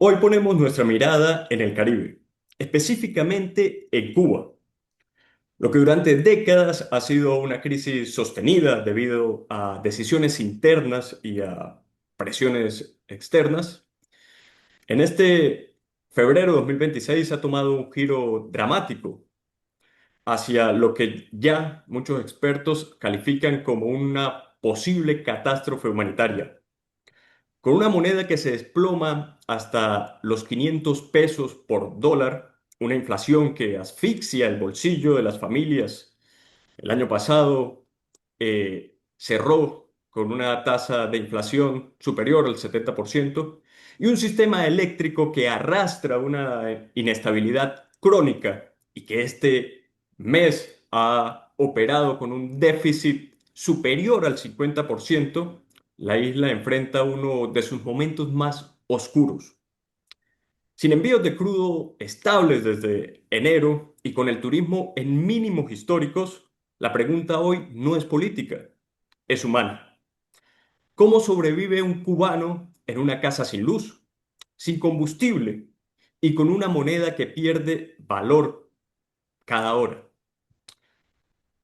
Hoy ponemos nuestra mirada en el Caribe, específicamente en Cuba, lo que durante décadas ha sido una crisis sostenida debido a decisiones internas y a presiones externas. En este febrero de 2026 ha tomado un giro dramático hacia lo que ya muchos expertos califican como una posible catástrofe humanitaria. Con una moneda que se desploma hasta los 500 pesos por dólar, una inflación que asfixia el bolsillo de las familias. El año pasado cerró con una tasa de inflación superior al 70% y un sistema eléctrico que arrastra una inestabilidad crónica y que este mes ha operado con un déficit superior al 50%. La isla enfrenta uno de sus momentos más oscuros. Sin envíos de crudo estables desde enero y con el turismo en mínimos históricos, la pregunta hoy no es política, es humana. ¿Cómo sobrevive un cubano en una casa sin luz, sin combustible y con una moneda que pierde valor cada hora?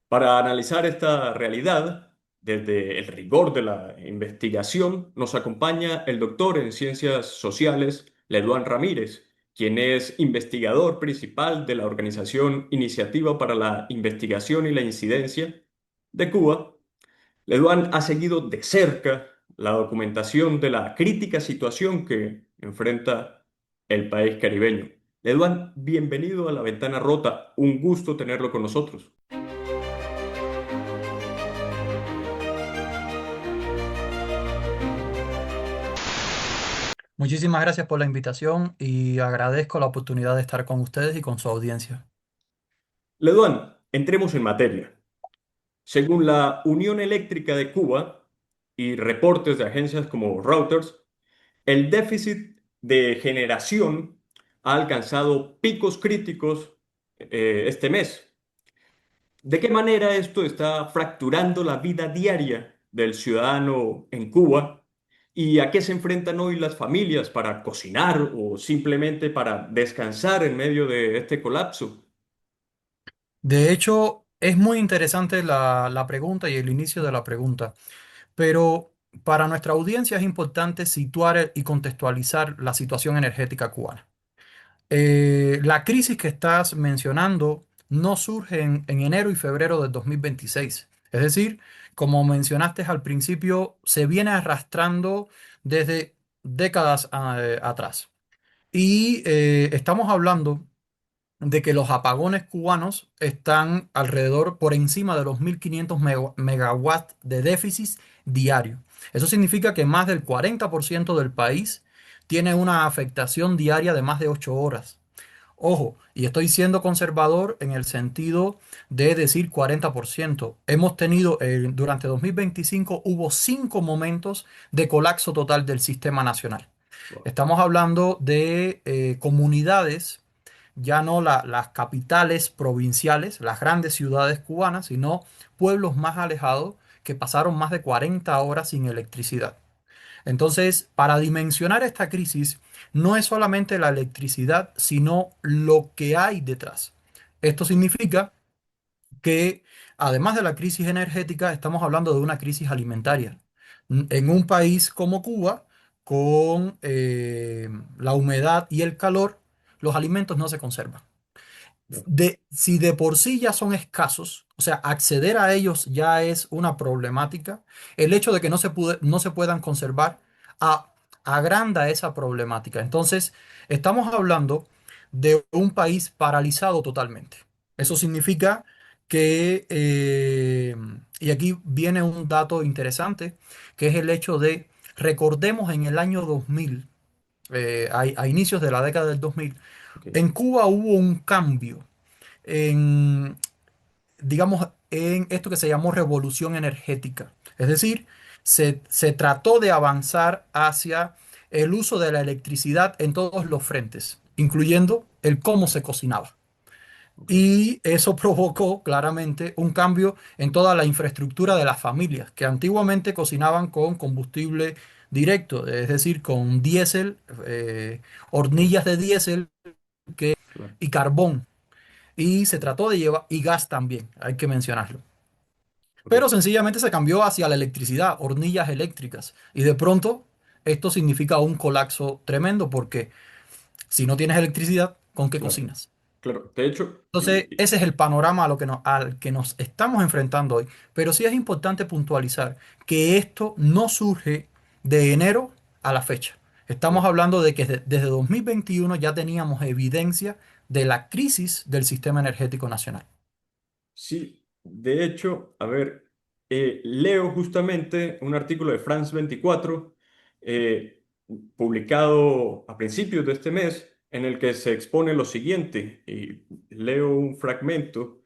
Para analizar esta realidad, desde el rigor de la investigación, nos acompaña el doctor en Ciencias Sociales, Leduán Ramírez, quien es investigador principal de la organización Iniciativa para la Investigación y la Incidencia de Cuba. Leduán ha seguido de cerca la documentación de la crítica situación que enfrenta el país caribeño. Leduán, bienvenido a La Ventana Rota. Un gusto tenerlo con nosotros. Muchísimas gracias por la invitación y agradezco la oportunidad de estar con ustedes y con su audiencia. Leduán, entremos en materia. Según la Unión Eléctrica de Cuba y reportes de agencias como Reuters, el déficit de generación ha alcanzado picos críticos este mes. ¿De qué manera esto está fracturando la vida diaria del ciudadano en Cuba? ¿Y a qué se enfrentan hoy las familias para cocinar o simplemente para descansar en medio de este colapso? De hecho, es muy interesante la pregunta y el inicio de la pregunta, pero para nuestra audiencia es importante situar y contextualizar la situación energética cubana. La crisis que estás mencionando no surge en enero y febrero del 2026. Es decir, como mencionaste al principio, se viene arrastrando desde décadas atrás. Y estamos hablando de que los apagones cubanos están alrededor por encima de los 1.500 megawatts de déficit diario. Eso significa que más del 40% del país tiene una afectación diaria de más de 8 horas. Ojo, y estoy siendo conservador en el sentido de decir 40%. Hemos tenido, durante 2025 hubo 5 momentos de colapso total del sistema nacional. Estamos hablando de comunidades, ya no las capitales provinciales, las grandes ciudades cubanas, sino pueblos más alejados que pasaron más de 40 horas sin electricidad. Entonces, para dimensionar esta crisis, no es solamente la electricidad, sino lo que hay detrás. Esto significa que, además de la crisis energética, estamos hablando de una crisis alimentaria. En un país como Cuba, con la humedad y el calor, los alimentos no se conservan. Si de por sí ya son escasos, o sea, acceder a ellos ya es una problemática, el hecho de que no se puedan conservar a- agranda esa problemática. Entonces, estamos hablando de un país paralizado totalmente. Eso significa que, y aquí viene un dato interesante, que es el hecho de, recordemos en el año 2000, a inicios de la década del 2000, Ok. en Cuba hubo un cambio en, digamos, en esto que se llamó revolución energética. Es decir, se trató de avanzar hacia el uso de la electricidad en todos los frentes, incluyendo el cómo se cocinaba. Ok. Y eso provocó claramente un cambio en toda la infraestructura de las familias, que antiguamente cocinaban con combustible directo, es decir, con diésel, hornillas de diésel claro, y carbón. Y se trató de llevar, y gas también, hay que mencionarlo. Pero correcto, sencillamente se cambió hacia la electricidad, hornillas eléctricas. Y de pronto esto significa un colapso tremendo porque si no tienes electricidad, ¿con qué claro, cocinas? claro. De hecho, Entonces, ese es el panorama a lo que al que nos estamos enfrentando hoy. Pero sí es importante puntualizar que esto no surge de enero a la fecha. Estamos claro. hablando de que desde 2021 ya teníamos evidencia de la crisis del sistema energético nacional. Sí, de hecho, a ver, leo justamente un artículo de France 24, eh, publicado a principios de este mes, en el que se expone lo siguiente, y leo un fragmento.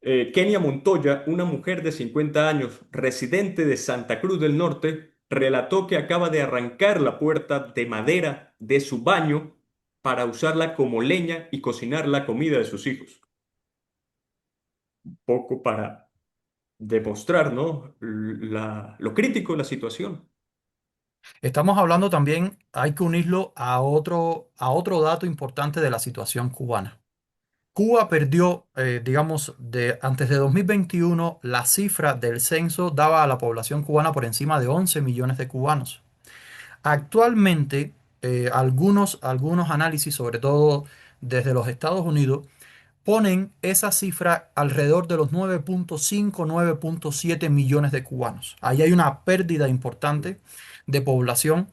Kenia Montoya, una mujer de 50 años, residente de Santa Cruz del Norte, relató que acaba de arrancar la puerta de madera de su baño para usarla como leña y cocinar la comida de sus hijos. Poco para demostrar, ¿no? Lo crítico de la situación. Estamos hablando también, hay que unirlo a otro dato importante de la situación cubana. Cuba perdió, digamos, antes de 2021, la cifra del censo daba a la población cubana por encima de 11 millones de cubanos. Actualmente, algunos análisis, sobre todo desde los Estados Unidos, ponen esa cifra alrededor de los 9,5, 9,7 millones de cubanos. Ahí hay una pérdida importante de población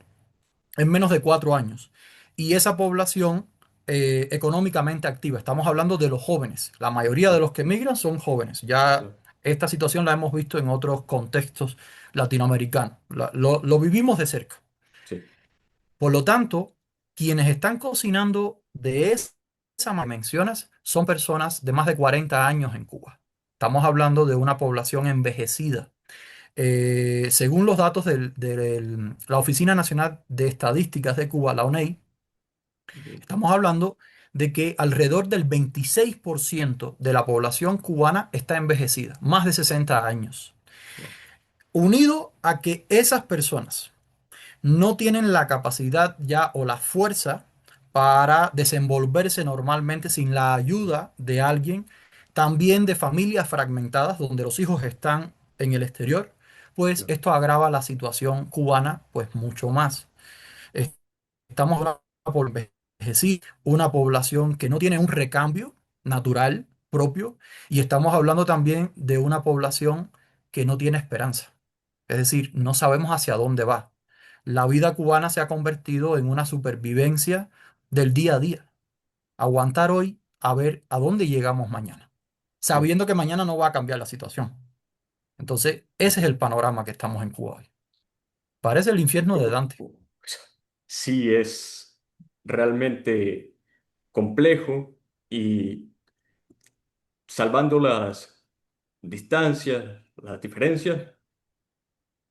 en menos de 4 años. Y esa población económicamente activa, estamos hablando de los jóvenes. La mayoría de Claro, los que migran son jóvenes. Ya claro, esta situación la hemos visto en otros contextos latinoamericanos. Lo vivimos de cerca. sí, Por lo tanto, quienes están cocinando de esa manera que mencionas son personas de más de 40 años en Cuba. Estamos hablando de una población envejecida. Según los datos de la Oficina Nacional de Estadísticas de Cuba, la ONEI, ok, estamos hablando de que alrededor del 26% de la población cubana está envejecida, más de 60 años. wow, Unido a que esas personas no tienen la capacidad ya o la fuerza para desenvolverse normalmente sin la ayuda de alguien, también de familias fragmentadas donde los hijos están en el exterior, pues claro, esto agrava la situación cubana pues mucho más. Estamos hablando por envejecer, una población que no tiene un recambio natural propio y estamos hablando también de una población que no tiene esperanza. Es decir, no sabemos hacia dónde va. La vida cubana se ha convertido en una supervivencia del día a día. Aguantar hoy a ver a dónde llegamos mañana, claro. sabiendo que mañana no va a cambiar la situación. Entonces, ese es el panorama que estamos en Cuba hoy. Parece el infierno de Dante. Sí, es realmente complejo y salvando las distancias, las diferencias,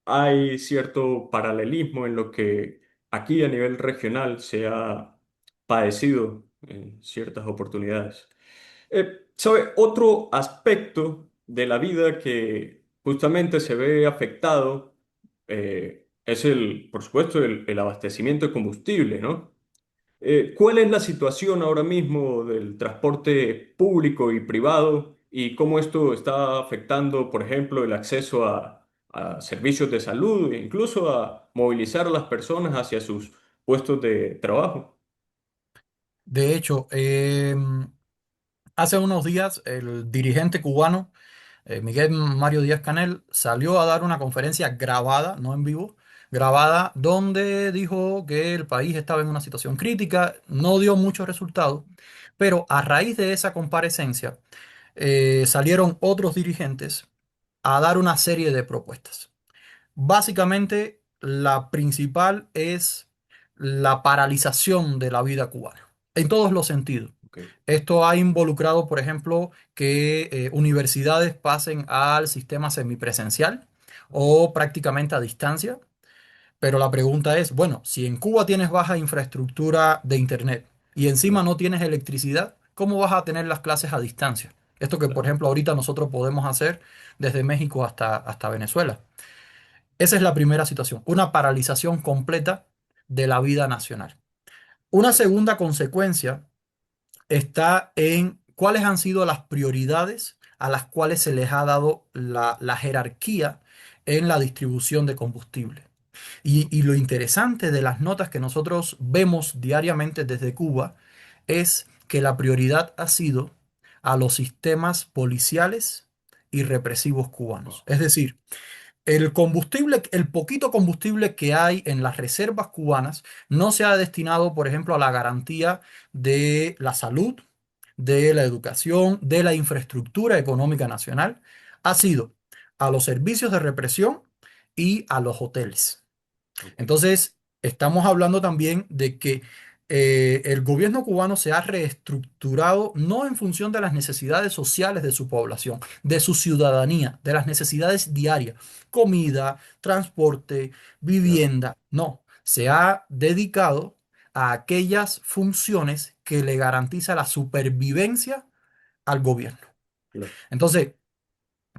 hay cierto paralelismo en lo que aquí a nivel regional se ha padecido en ciertas oportunidades. ¿Sabe? Otro aspecto de la vida que justamente se ve afectado es por supuesto, el abastecimiento de combustible, ¿no? ¿Cuál es la situación ahora mismo del transporte público y privado y cómo esto está afectando, por ejemplo, el acceso a servicios de salud e incluso a movilizar a las personas hacia sus puestos de trabajo? De hecho, hace unos días el dirigente cubano, Miguel Mario Díaz-Canel, salió a dar una conferencia grabada, no en vivo, grabada, donde dijo que el país estaba en una situación crítica, no dio muchos resultados, pero a raíz de esa comparecencia salieron otros dirigentes a dar una serie de propuestas. Básicamente, la principal es la paralización de la vida cubana, en todos los sentidos. Ok, Esto ha involucrado, por ejemplo, que universidades pasen al sistema semipresencial o prácticamente a distancia. Pero la pregunta es, bueno, si en Cuba tienes baja infraestructura de Internet y encima claro, no tienes electricidad, ¿cómo vas a tener las clases a distancia? Esto que, por claro, ejemplo, ahorita nosotros podemos hacer desde México hasta Venezuela. Esa es la primera situación, una paralización completa de la vida nacional. Una segunda consecuencia está en cuáles han sido las prioridades a las cuales se les ha dado la jerarquía en la distribución de combustible. Y lo interesante de las notas que nosotros vemos diariamente desde Cuba es que la prioridad ha sido a los sistemas policiales y represivos cubanos. Wow, Es decir, el combustible, el poquito combustible que hay en las reservas cubanas no se ha destinado, por ejemplo, a la garantía de la salud, de la educación, de la infraestructura económica nacional. Ha sido a los servicios de represión y a los hoteles. ok, Entonces, estamos hablando también de que el gobierno cubano se ha reestructurado no en función de las necesidades sociales de su población, de su ciudadanía, de las necesidades diarias, comida, transporte, claro, vivienda, no, se ha dedicado a aquellas funciones que le garantiza la supervivencia al gobierno. claro, Entonces,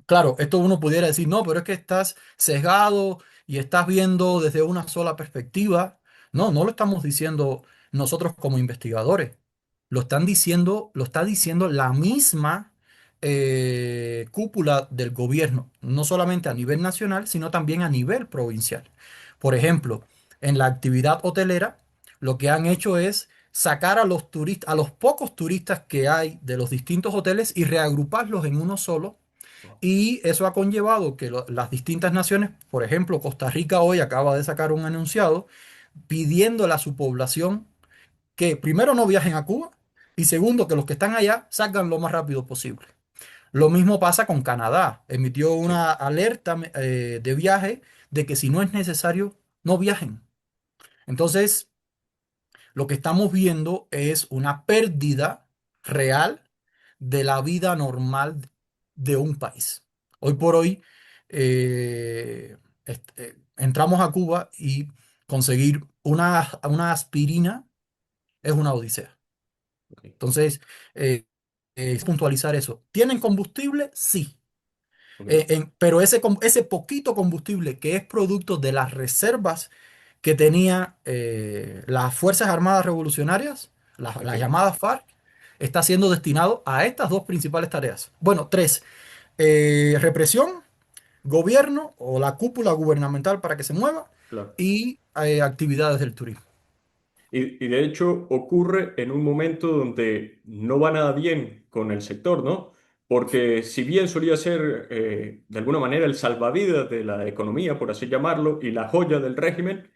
claro, esto uno pudiera decir, no, pero es que estás sesgado y estás viendo desde una sola perspectiva. No, no lo estamos diciendo nosotros como investigadores. Lo está diciendo la misma cúpula del gobierno, no solamente a nivel nacional, sino también a nivel provincial. Por ejemplo, en la actividad hotelera, lo que han hecho es sacar a los turistas, a los pocos turistas que hay de los distintos hoteles y reagruparlos en uno solo wow, y eso ha conllevado que las distintas naciones, por ejemplo, Costa Rica hoy acaba de sacar un enunciado pidiéndole a su población que primero no viajen a Cuba y segundo que los que están allá salgan lo más rápido posible. Lo mismo pasa con Canadá. Emitió sí, una alerta de viaje de que si no es necesario, no viajen. Entonces, lo que estamos viendo es una pérdida real de la vida normal de un país. Hoy por hoy, entramos a Cuba y conseguir una aspirina es una odisea. ok, Entonces, es puntualizar eso. ¿Tienen combustible? Sí. ok, Pero ese poquito combustible que es producto de las reservas que tenía las Fuerzas Armadas Revolucionarias, ok, las llamadas FARC, está siendo destinado a estas dos principales tareas. Bueno, tres. Represión, gobierno o la cúpula gubernamental para que se mueva claro. y actividades del turismo. Y de hecho ocurre en un momento donde no va nada bien con el sector, ¿no? Porque si bien solía ser de alguna manera el salvavidas de la economía, por así llamarlo, y la joya del régimen,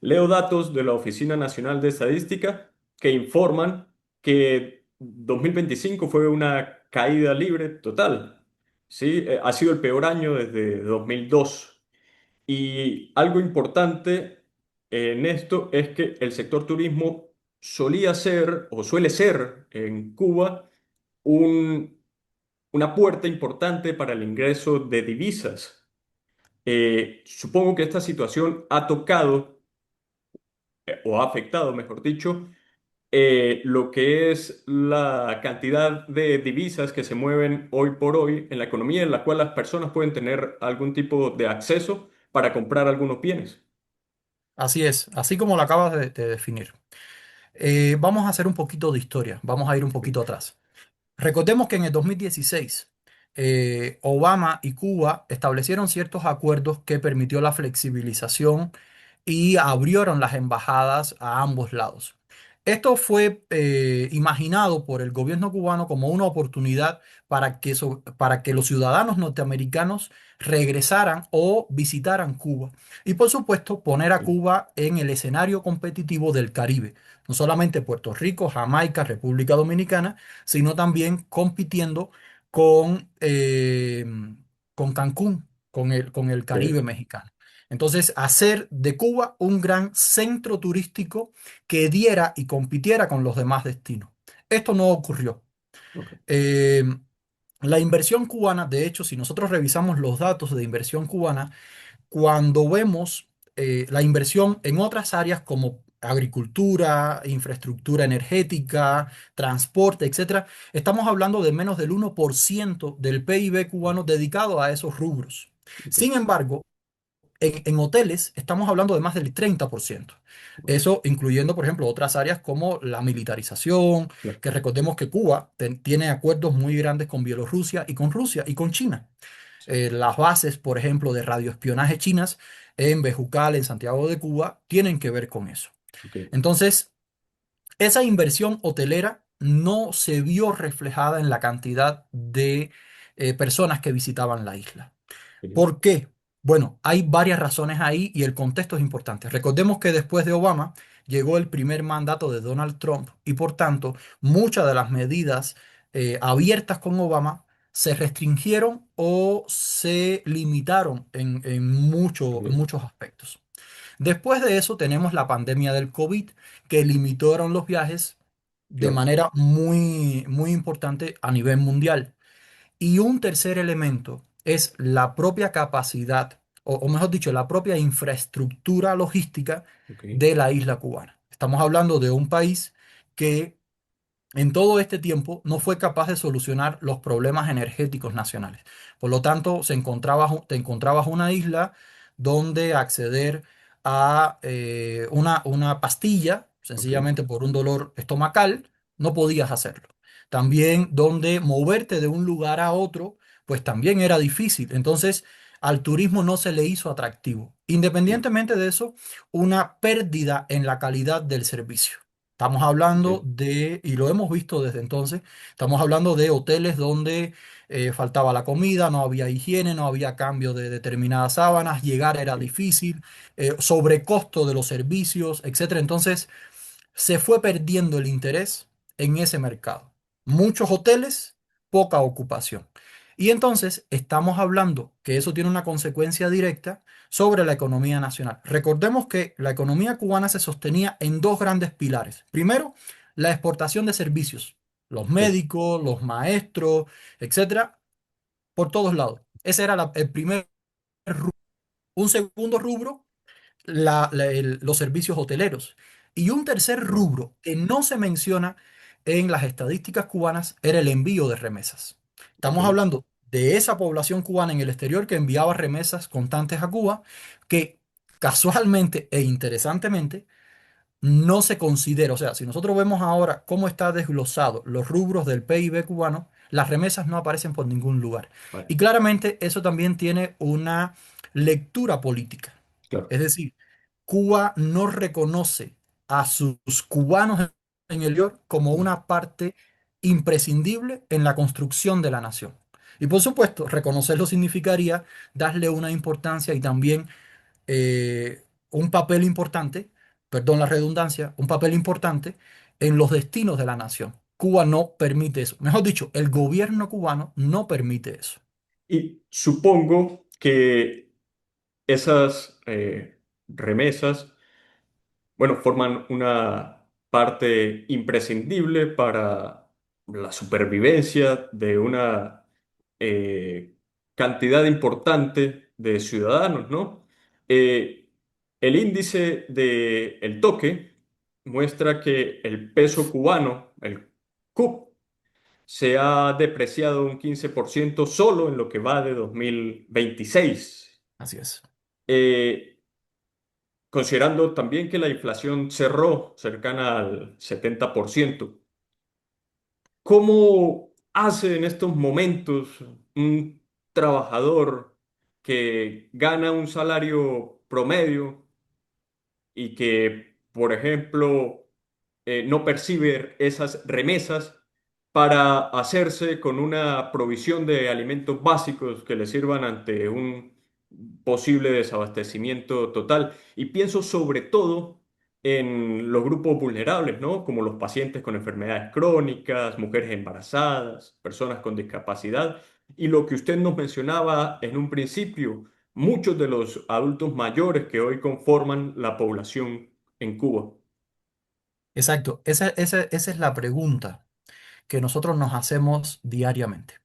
leo datos de la Oficina Nacional de Estadística que informan que 2025 fue una caída libre total. Sí, ha sido el peor año desde 2002. Y algo importante en esto es que el sector turismo solía ser o suele ser en Cuba un- una puerta importante para el ingreso de divisas. Supongo que esta situación ha tocado o ha afectado, mejor dicho, lo que es la cantidad de divisas que se mueven hoy por hoy en la economía en la cual las personas pueden tener algún tipo de acceso para comprar algunos bienes. Así es, así como lo acabas de definir. Vamos a hacer un poquito de historia, vamos a ir un poquito atrás. Recordemos que en el 2016 Obama y Cuba establecieron ciertos acuerdos que permitió la flexibilización y abrieron las embajadas a ambos lados. Esto fue imaginado por el gobierno cubano como una oportunidad para que los ciudadanos norteamericanos regresaran o visitaran Cuba. Y por supuesto, poner a Cuba en el escenario competitivo del Caribe. No solamente Puerto Rico, Jamaica, República Dominicana, sino también compitiendo con Cancún, con el Ok, Caribe mexicano. Entonces, hacer de Cuba un gran centro turístico que diera y compitiera con los demás destinos. Esto no ocurrió. ok, Eh, la inversión cubana, de hecho, si nosotros revisamos los datos de inversión cubana, cuando vemos la inversión en otras áreas como agricultura, infraestructura energética, transporte, etcétera, estamos hablando de menos del 1% del PIB cubano dedicado a esos rubros. ok, Sin embargo, en hoteles estamos hablando de más del 30%. Eso incluyendo, por ejemplo, otras áreas como la militarización, Claro, que recordemos que Cuba tiene acuerdos muy grandes con Bielorrusia y con Rusia y con China. sí, Las bases, por ejemplo, de radioespionaje chinas en Bejucal, en Santiago de Cuba, tienen que ver con eso. ok, Entonces, esa inversión hotelera no se vio reflejada en la cantidad de personas que visitaban la isla. ok, ¿Por qué? Bueno, hay varias razones ahí y el contexto es importante. Recordemos que después de Obama llegó el primer mandato de Donald Trump y por tanto muchas de las medidas abiertas con Obama se restringieron o se limitaron en ok, muchos aspectos. Después de eso tenemos la pandemia del COVID que limitaron los viajes de claro, manera muy, muy importante a nivel mundial. Y un tercer elemento es la propia capacidad, o mejor dicho, la propia infraestructura logística ok, de la isla cubana. Estamos hablando de un país que en todo este tiempo no fue capaz de solucionar los problemas energéticos nacionales. Por lo tanto, te encontrabas una isla donde acceder a una pastilla, ok, sencillamente por un dolor estomacal, no podías hacerlo. También donde moverte de un lugar a otro, pues también era difícil. Entonces, al turismo no se le hizo atractivo. claro, Independientemente de eso, una pérdida en la calidad del servicio. Estamos ok, hablando de, y lo hemos visto desde entonces, estamos hablando de hoteles donde faltaba la comida, no había higiene, no había cambio de determinadas sábanas, llegar era ok, difícil, sobrecosto de los servicios, etcétera. Entonces, se fue perdiendo el interés en ese mercado. Muchos hoteles, poca ocupación. Y entonces estamos hablando que eso tiene una consecuencia directa sobre la economía nacional. Recordemos que la economía cubana se sostenía en dos grandes pilares. Primero, la exportación de servicios, los claro, médicos, los maestros, etcétera, por todos lados. Ese era el primer rubro. Un segundo rubro los servicios hoteleros. Y un tercer wow, rubro que no se menciona en las estadísticas cubanas era el envío de remesas. ok, Estamos hablando de esa población cubana en el exterior que enviaba remesas constantes a Cuba, que casualmente e interesantemente no se considera, o sea, si nosotros vemos ahora cómo está desglosado los rubros del PIB cubano, las remesas no aparecen por ningún lugar. vale, Y claramente eso también tiene una lectura política. claro, Es decir, Cuba no reconoce a sus cubanos en el exterior como vale. una parte imprescindible en la construcción de la nación. Y por supuesto, reconocerlo significaría darle una importancia y también un papel importante, perdón la redundancia, un papel importante en los destinos de la nación. Cuba no permite eso. Mejor dicho, el gobierno cubano no permite eso. Y supongo que esas remesas, bueno, forman una parte imprescindible para la supervivencia de una eh, cantidad importante de ciudadanos, ¿no? Eh, el índice de el toque muestra que el peso cubano, el CUP, se ha depreciado un 15% solo en lo que va de 2026. Así es. Eh, Considerando también que la inflación cerró cercana al 70%. ¿Cómo hace en estos momentos un trabajador que gana un salario promedio y que, por ejemplo, no percibe esas remesas para hacerse con una provisión de alimentos básicos que le sirvan ante un posible desabastecimiento total? Y pienso sobre todo en los grupos vulnerables, ¿no? Como los pacientes con enfermedades crónicas, mujeres embarazadas, personas con discapacidad. Y lo que usted nos mencionaba en un principio, muchos de los adultos mayores que hoy conforman la población en Cuba. Exacto. Esa es la pregunta que nosotros nos hacemos diariamente.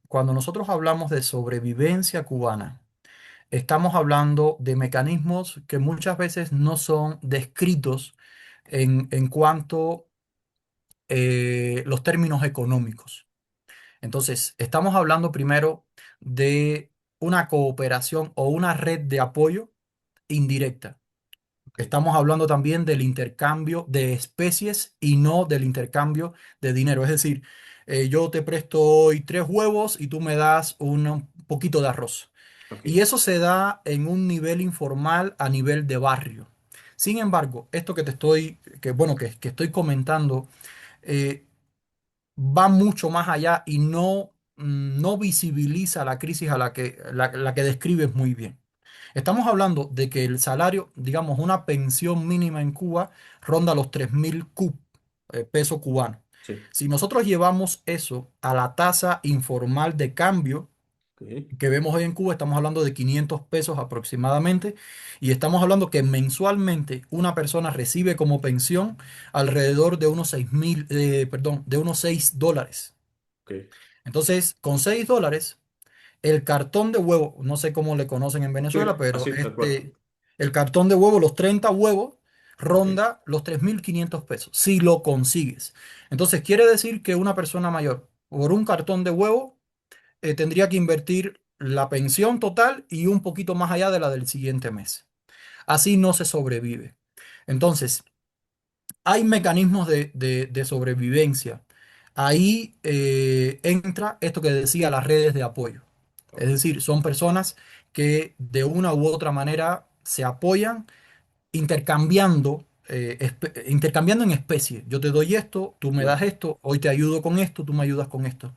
Cuando nosotros hablamos de sobrevivencia cubana, estamos hablando de mecanismos que muchas veces no son descritos en cuanto los términos económicos. Entonces, estamos hablando primero una cooperación o una red de apoyo indirecta. ok, Estamos hablando también del intercambio de especies y no del intercambio de dinero. Es decir, yo te presto hoy 3 huevos y tú me das un poquito de arroz. ok, Y eso se da en un nivel informal a nivel de barrio. Sin embargo, esto que te estoy, que bueno, que estoy comentando, eh, va mucho más allá y no visibiliza la crisis a la que describes muy bien. Estamos hablando de que el salario, digamos, una pensión mínima en Cuba ronda los 3.000 pesos cubanos. sí, Si nosotros llevamos eso a la tasa informal de cambio ok, que vemos hoy en Cuba, estamos hablando de 500 pesos aproximadamente, y estamos hablando que mensualmente una persona recibe como pensión alrededor de unos 6.000, perdón, de unos $6. ok. Entonces, con $6, el cartón de huevo, no sé cómo le conocen en Venezuela, Sí, pero así, tal cual. el cartón de huevo, los 30 huevos, Ok, ronda los 3.500 pesos, si lo consigues. Entonces, quiere decir que una persona mayor, por un cartón de huevo, tendría que invertir la pensión total y un poquito más allá de la del siguiente mes. Así no se sobrevive. Entonces, hay mecanismos de sobrevivencia. Ahí entra esto que decía, las redes de apoyo. Es ok, decir, son personas que de una u otra manera se apoyan intercambiando, intercambiando en especie. Yo te doy esto, tú me das claro, esto, hoy te ayudo con esto, tú me ayudas con esto.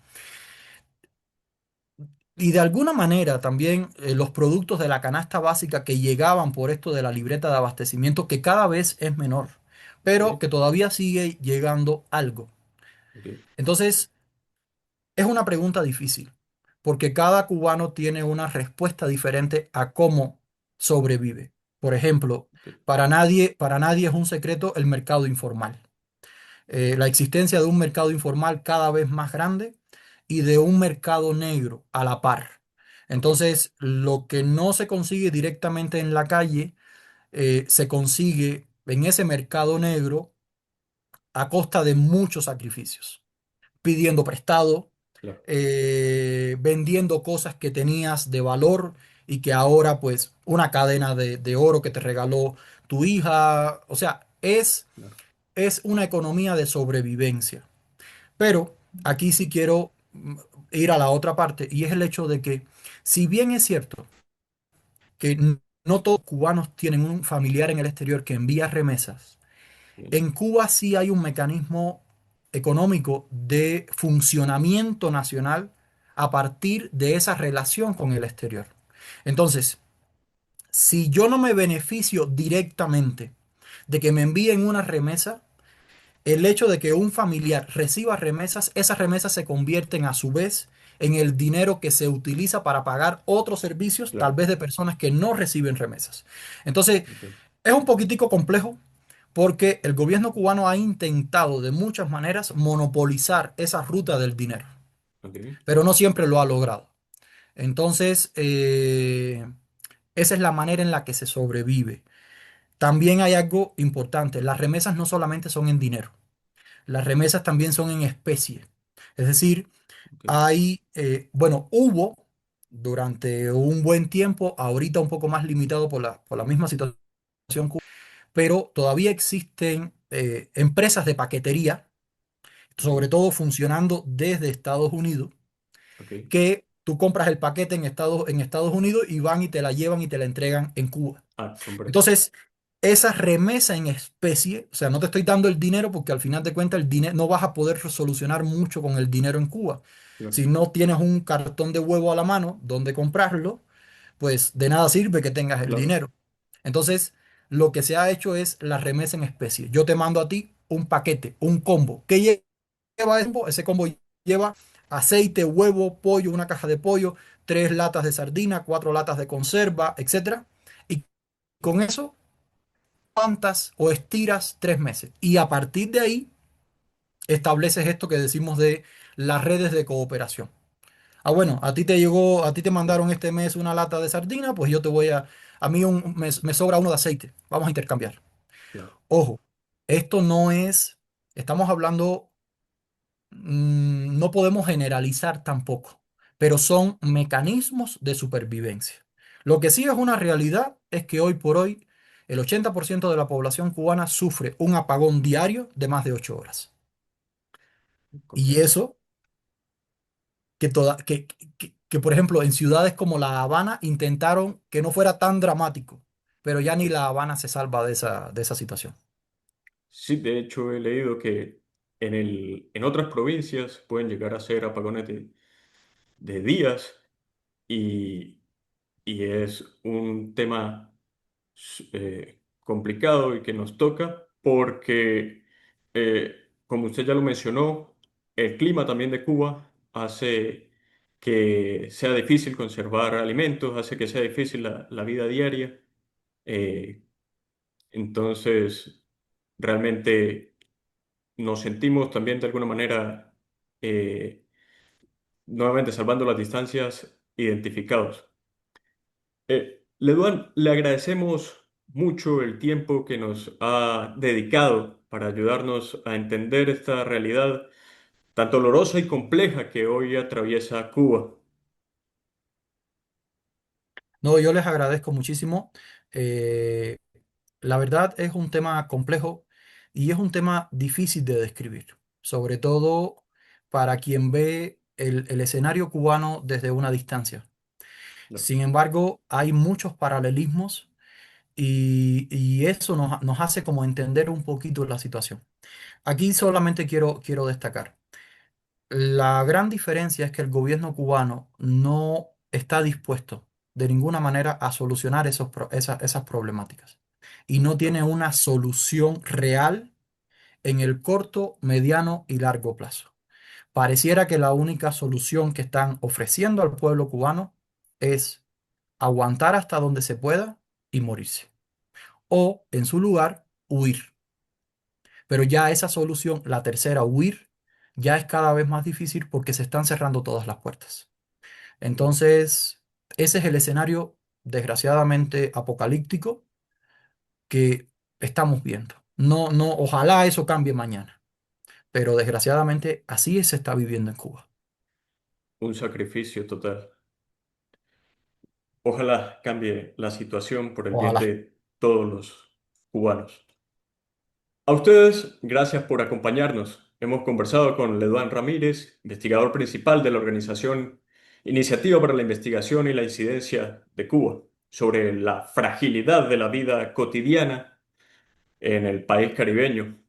Y de alguna manera también los productos de la canasta básica que llegaban por esto de la libreta de abastecimiento, que cada vez es menor, ok, pero que todavía sigue llegando algo. ok, Entonces, es una pregunta difícil, porque cada cubano tiene una respuesta diferente a cómo sobrevive. Por ejemplo, ok, para nadie es un secreto el mercado informal. ok, La existencia de un mercado informal cada vez más grande y de un mercado negro a la par. ok, Entonces, lo que no se consigue directamente en la calle, se consigue en ese mercado negro a costa de muchos sacrificios, pidiendo prestado, claro, vendiendo cosas que tenías de valor y que ahora pues una cadena de oro que te regaló tu hija, o sea, claro, es una economía de sobrevivencia. Pero aquí sí quiero ir a la otra parte y es el hecho de que si bien es cierto que no todos los cubanos tienen un familiar en el exterior que envía remesas, ok, en Cuba sí hay un mecanismo económico de funcionamiento nacional a partir de esa relación con el exterior. Entonces, si yo no me beneficio directamente de que me envíen una remesa, el hecho de que un familiar reciba remesas, esas remesas se convierten a su vez en el dinero que se utiliza para pagar otros servicios, tal claro, vez de personas que no reciben remesas. Entonces, ok, es un poquitico complejo porque el gobierno cubano ha intentado de muchas maneras monopolizar esa ruta del dinero, ok, pero no siempre lo ha logrado. Entonces, esa es la manera en la que se sobrevive. También hay algo importante, las remesas no solamente son en dinero. Las remesas también son en especie. Es decir, ok, bueno, hubo durante un buen tiempo, ahorita un poco más limitado por la misma situación, pero todavía existen empresas de paquetería, ok, sobre todo funcionando desde Estados Unidos, ok, que tú compras el paquete en Estados Unidos y van y te la llevan y te la entregan en Cuba. ah, comprendo, Entonces, esa remesa en especie, o sea, no te estoy dando el dinero porque al final de cuentas el dinero no vas a poder solucionar mucho con el dinero en Cuba. claro, Si no tienes un cartón de huevo a la mano donde comprarlo, pues de nada sirve que tengas el claro, dinero. Entonces, lo que se ha hecho es la remesa en especie. Yo te mando a ti un paquete, un combo. ¿Qué lleva ese combo? Ese combo lleva aceite, huevo, pollo, una caja de pollo, 3 latas de sardina, 4 latas de conserva, etcétera. Y con eso aguantas o estiras 3 meses. Y a partir de ahí estableces esto que decimos de las redes de cooperación. Ah, bueno, a ti te claro, mandaron este mes una lata de sardina, pues yo te voy a mí me sobra uno de aceite. Vamos a intercambiar. claro, Ojo, esto no es, estamos hablando, no podemos generalizar tampoco. pero son mecanismos de supervivencia. Lo que sí es una realidad es que hoy por hoy el 80% de la población cubana sufre un apagón diario de más de 8 horas. Y Correcto. eso que, por ejemplo, en ciudades como La Habana intentaron que no fuera tan dramático, pero ya ni La Habana se salva de esa situación. Sí, de hecho he leído que en otras provincias pueden llegar a ser apagones de días y, y es un tema complicado y que nos toca porque, como usted ya lo mencionó, el clima también de Cuba hace que sea difícil conservar alimentos, hace que sea difícil la vida diaria. Eh, entonces, realmente nos sentimos también de alguna manera, eh, nuevamente salvando las distancias, identificados. Leduan, le agradecemos mucho el tiempo que nos ha dedicado para ayudarnos a entender esta realidad tan dolorosa y compleja que hoy atraviesa Cuba. No, yo les agradezco muchísimo. Eh, la verdad es un tema complejo y es un tema difícil de describir, sobre todo para quien ve el escenario cubano desde una distancia. No, Sin embargo, hay muchos paralelismos y eso nos hace como entender un poquito la situación. Aquí solamente quiero destacar. La gran diferencia es que el gobierno cubano no está dispuesto de ninguna manera a solucionar esas problemáticas y no tiene no, una solución real en el corto, mediano y largo plazo. Pareciera que la única solución que están ofreciendo al pueblo cubano es aguantar hasta donde se pueda y morirse. O, en su lugar, huir. Pero ya esa solución, la tercera, huir, ya es cada vez más difícil porque se están cerrando todas las puertas. no. Entonces, ese es el escenario desgraciadamente apocalíptico que estamos viendo. No, no, ojalá eso cambie mañana, pero desgraciadamente así se está viviendo en Cuba. Un sacrificio total. Ojalá cambie la situación por el bien Ojalá. de todos los cubanos. A ustedes, gracias por acompañarnos. Hemos conversado con Leduán Ramírez, investigador principal de la organización Iniciativa para la Investigación y la Incidencia de Cuba, sobre la fragilidad de la vida cotidiana en el país caribeño.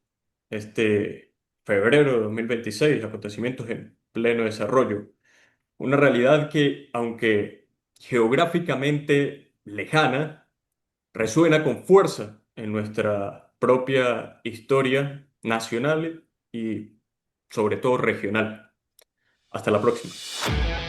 Este febrero de 2026, acontecimientos en pleno desarrollo. Una realidad que, aunque geográficamente lejana, resuena con fuerza en nuestra propia historia nacional y sobre todo regional. Hasta la próxima.